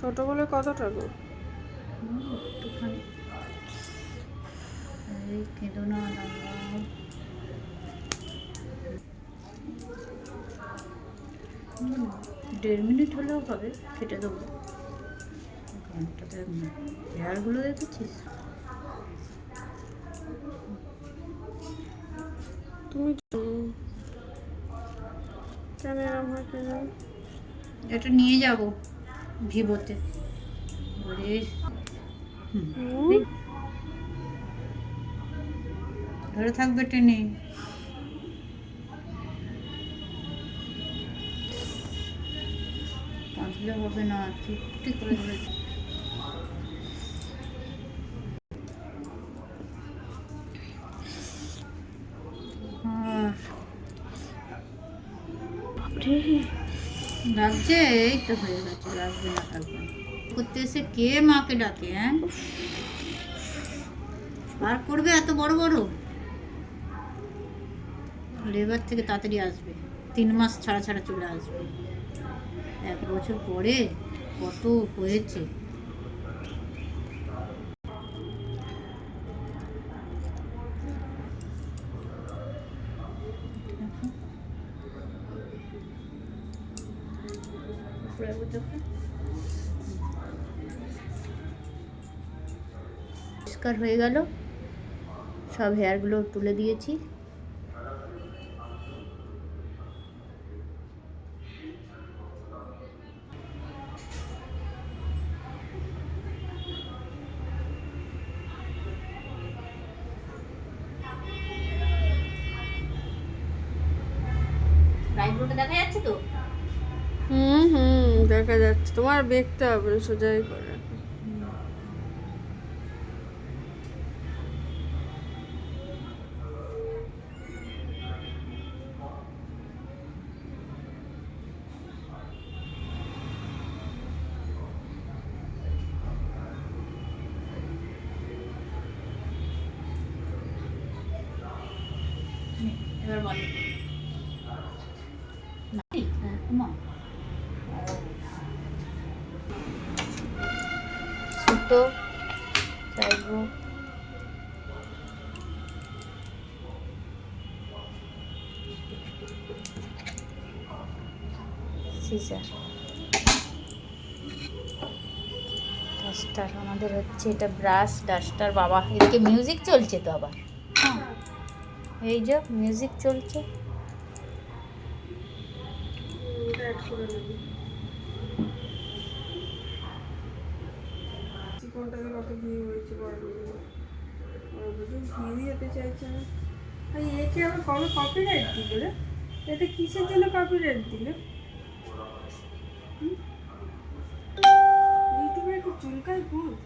ছোট বলে কতটা গো? একটুখানি। এই কেঁদো না দাঁড়া। 1.5 মিনিট হলেও হবে, কেটে দেবো। ঘন্টাতে হেয়ারগুলো দেখেছিস? তুমি কেন এরকম হয় কেন? এটা নিয়ে যাব ভিভোতে। ধরে থাকবে টেনে। বাঁধলে হবে না, চুপটি করে ধরে। লাগছে? এই তো হয়ে গেছে, লাগবে না থাকবে না। করতে এসে কে মাকে ডাকে? হ্যাঁ, আর করবে এত বড় বড়? এবার থেকে তাড়াতাড়ি আসবে, 3 মাস ছাড়া ছাড়া চলে আসবে। 1 বছর পরে কত হয়েছে। পরিষ্কার হয়ে গেল, সব হেয়ারগুলো তুলে দিয়েছি। আইব্রোটা দেখা যাচ্ছে তো? দেখা যাচ্ছে। তোমার দেখতে হবে সোজাই করে। এবার বল। সুতো চাইবো। সিজার, ডাস্টার আমাদের হচ্ছে, এটা ব্রাশ, ডাস্টার। বাবা, এদিকে মিউজিক চলছে তো আবার। হ্যাঁ, এই যে মিউজিক চলছে। কোনটাতে কত ভিউ হয়েছে ভিউই হতে চাইছে না। একে আবার কবে কপিরাইট দিল রে? এতে কিসের জন্য কপিরাইট দিল? ইউটিউবে একটু চুলকায় ভূত।